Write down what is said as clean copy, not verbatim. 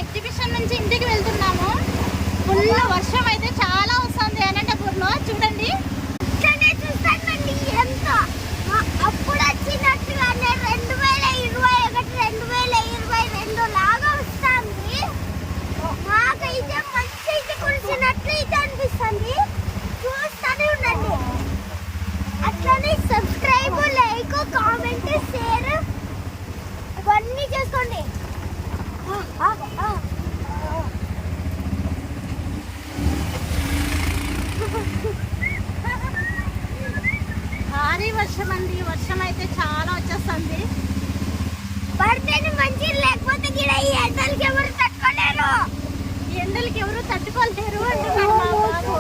Exhibition నుంచి ఇంటికి వెళ్తున్నాము. ఫుల్ వర్షం అయితే చాలా వస్తుంది అనంతపూర్లో. చూడండి చూస్తానండి ఎంత అప్పుడు వచ్చినట్టుగానే 2021 2022 లాగా వస్తుంది. మాకైతే మంచి అయితే కురిసినట్లు అయితే అనిపిస్తుంది. చూస్తూనే ఉండండి. అట్లనే సబ్స్క్రైబ్, లైక్, కామెంట్, షేర్ ఇవన్నీ చేసుకోండి. భారీ వర్షం అండి. వర్షం అయితే చాలా వచ్చేస్తుంది. పడితేనే మంచి, లేకపోతే గిడ ఈ ఎండలకి ఎవరు తట్టుకోలేరు. ఈ ఎండలకి ఎవరు తట్టుకోలేరు అంటున్నారు మా బాబు.